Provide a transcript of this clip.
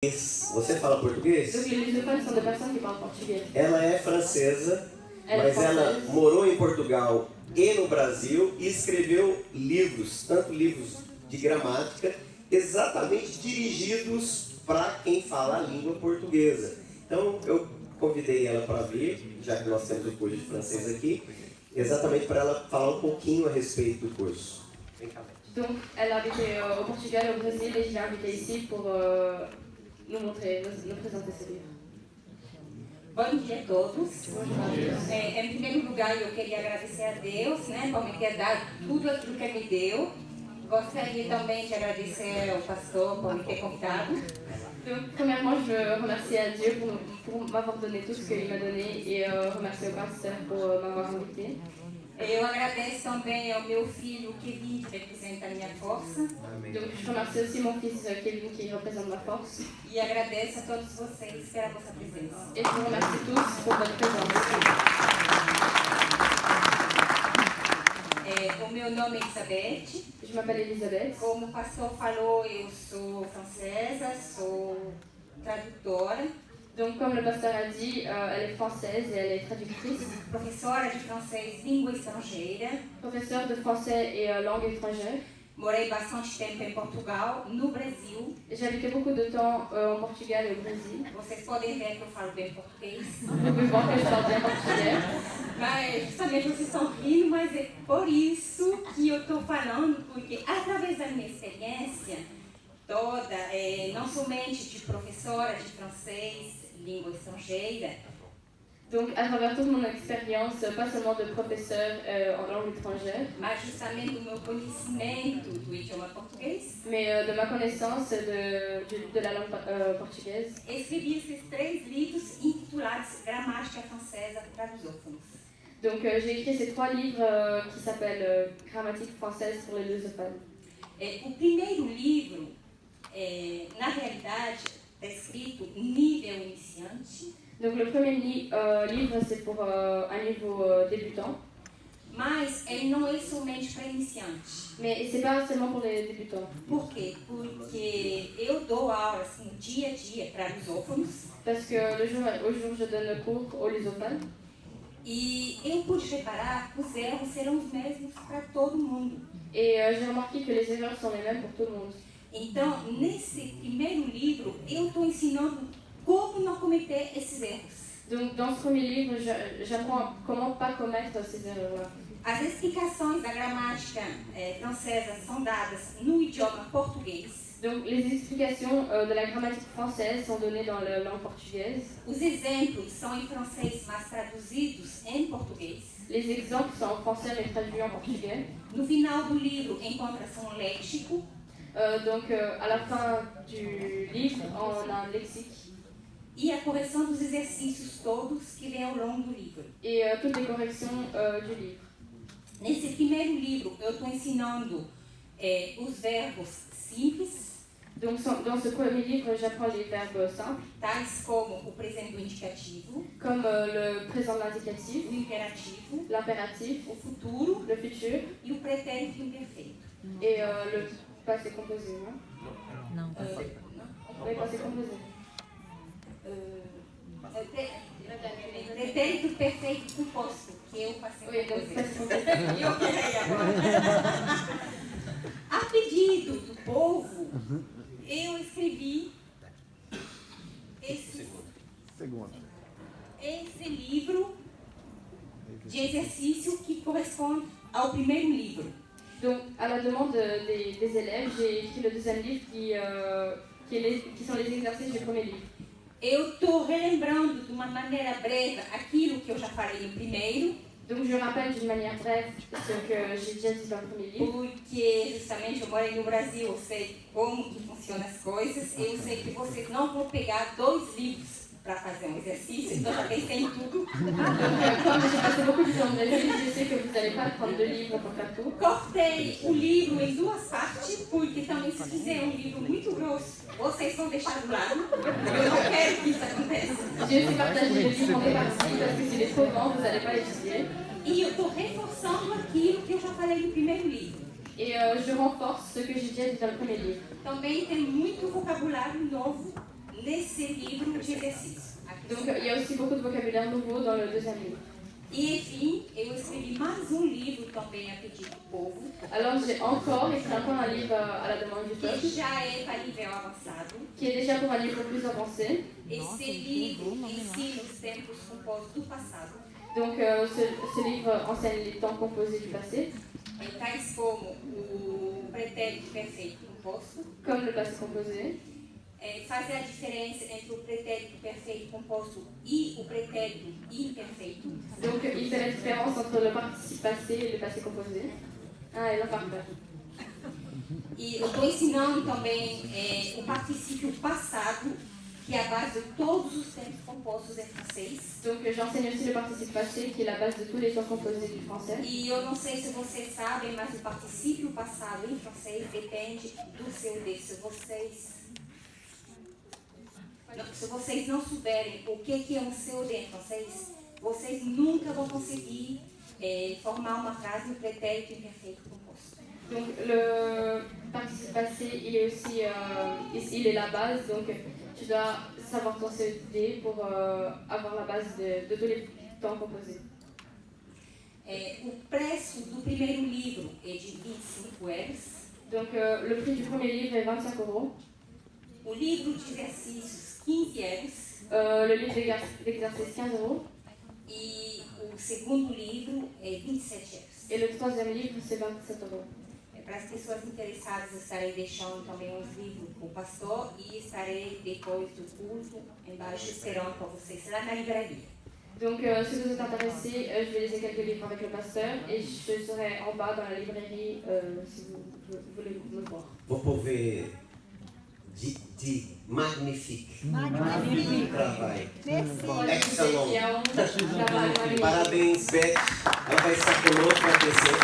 Você fala português? Donc les lusophones sont des personnes qui parlent portugais. Ela é francesa, Ela mas é ela francesa. morou em Portugal e no Brasil e escreveu livros, tanto livros de gramática, exatamente dirigidos para quem fala a língua portuguesa. Então eu convidei ela para vir, já que nós temos o curso de francês aqui, exatamente para ela falar um pouquinho a respeito do curso. Vem cá, Beth. Donc elle a habité au Portugal et au Brésil et je l'ai invitée ici pour nous présenter ce livre. Bom dia a todos. Bonjour à tous. Em primeiro lugar, eu queria agradecer a Deus, por me ter dado tudo aquilo que Ele me deu. Gostaria também de agradecer ao pastor por me ter convidado. Donc premièrement, je veux remercier à Dieu pour m'avoir donné tout ce qu'il m'a donné et remercier au pasteur pour m'avoir invité. Eu agradeço também ao meu filho Kevin, que representa a minha força. Donc je remercie aussi mon fils Kevin qui représente ma force. E agradeço a todos vocês pela vossa presença. Et je vous remercie tous pour votre présence. O meu nome é Elizabeth. Je m'appelle Elisabeth. Como o pastor falou, eu sou francesa, sou tradutora. Donc comme le pasteur a dit, elle est française et elle est traductrice. Professora de francês língua estrangeira. Professeure de français et langue étrangère. Morei bastante tempo em Portugal, no Brasil. J'ai habité beaucoup de temps au Portugal et au Brésil. Vocês podem ver que eu falo bem português. Vous pouvez voir que je parle bien portugais. Mas justamente vocês estão rindo, mas é por isso que eu estou falando, porque através da minha experiência toda, não somente de professora de francês, língua estrangeira, Donc à travers toute mon expérience, pas seulement de professeur en langue étrangère, mas justamente do meu conhecimento do idioma português, mais de ma connaissance de la langue portugaise. escrevi esses 3 livros intitulados Gramática Francesa para Lusófonos. Donc j'ai écrit ces 3 livres qui s'appellent Grammatique française pour les lusophones. O primeiro livro, na realidade, está escrito nível iniciante. Donc le premier livre c'est pour un niveau débutant, Mas ele não é somente para iniciantes. mais c'est pas seulement pour les débutants. Por quê? Porque eu dou aula assim, dia a dia para lusófonos Parce que au jour je donne cours aux lusophones. e eu pude reparar que os erros serão os mesmos para todo mundo. Et j'ai remarqué que les erreurs sont les mêmes pour tout le monde. Então, nesse primeiro livro, eu estou ensinando como não cometer esses erros. Donc dans ce premier livre, j'apprends comment pas commettre ces erreurs-là. As explicações da gramática francesa são dadas no idioma português. Donc les explications de la grammatique française sont données dans la langue portugaise. Os exemplos são em francês, mas traduzidos em português. Les exemples sont en français mais traduits en portugais. No final do livro encontra-se um léxico. Donc à la fin du livre, on a un lexique E a correção dos exercícios todos que vem ao longo do livro. et toutes les corrections du livre. Nesse primeiro livro, eu estou ensinando os verbos simples, Donc dans ce premier livre, j'apprends les verbes simples, tais como o presente do indicativo, comme le présent de l'indicatif, o imperativo, l'impératif, o futuro le futur e o pretérito imperfeito. et le passé composé. Non, Não, oui, passé composé. Pretérito perfeito composto, que eu passei Oui, por donc você. passé composé. E eu queria agora. A pedido do povo, eu escrevi esse livro de exercício que corresponde ao primeiro livro. Donc, à la demande des élèves, j'ai écrit le deuxième livre qui sont les exercices du premier livre. Eu estou relembrando de uma maneira breve aquilo que eu já falei no primeiro, Donc, je rappelle d'une manière brève ce que j'ai déjà dit dans le premier livre. porque justamente eu morei no Brasil, eu sei como que funcionam as coisas, eu sei que vocês não vão pegar 2 livros para fazer um exercício, então já pensei em tudo. Donc, comme j'ai passé beaucoup de temps en Brésil, je sais que vous n'allez pas prendre 2 livres pour faire tout. Cortei o livro em 2 partes, porque também se fizer um livro muito grosso, vocês vão deixar do lado. Eu não quero que isso aconteça. J'ai aussi partagé le livre en deux parties parce que s'il est trop grand, vous n'allez pas l'étudier. E eu estou reforçando aquilo que eu já falei no primeiro livro. Et je renforce ce que j'ai déjà dit dans le premier livre. Também tem muito vocabulário novo esse livro de exercício. Donc il y a aussi beaucoup de vocabulaire nouveau dans le deuxième livre. E, enfim, eu escrevi mais um livro também a pedido do povo, Alors j'ai encore écrit un livre à la demande du peuple, que já é para nível avançado. qui est déjà pour un livre plus avancé. Esse livro ensina os tempos compostos do passado, Donc ce livre enseigne les temps composés du passé, tais como o pretérito perfeito composto, comme le passé composé, fazer a diferença entre o pretérito perfeito composto e o pretérito imperfeito. donc il fait la différence entre le participe passé et le passé composé. Ah, et l'imparfait. E eu estou ensinando também o particípio passado, que é a base de todos os tempos compostos em francês. Donc j'enseigne aussi le participe passé, qui est la base de tous les temps composés du français. E eu não sei se vocês sabem, mas o particípio passado em francês depende do seu D. Se vocês não souberem o que é um COD em francês, vocês nunca vão conseguir formar uma frase no pretérito imperfeito composto. Donc le participe passé, il est aussi il est la base, donc tu dois savoir ton CED pour avoir la base de tous les temps composés. O preço do primeiro livro é de 25 euros. Donc le prix du premier livre est 25 €. O livro de exercícios, 15 euros. Le livre d'exercice, 15 €. E o segundo livro é 27 euros. Et le troisième livre, c'est 27 €. Para as pessoas interessadas, estarei deixando também os livros com o pastor e estarei depois do culto embaixo esperando para vocês lá na livraria. Donc si vous êtes intéressés, je vais laisser quelques livres avec le pasteur et je serai en bas dans la librairie si vous voulez me voir. Vou pover de magnifique. Magnifique trabalho. Excellent. Parabéns, Beth. Ela vai estar conosco para descer.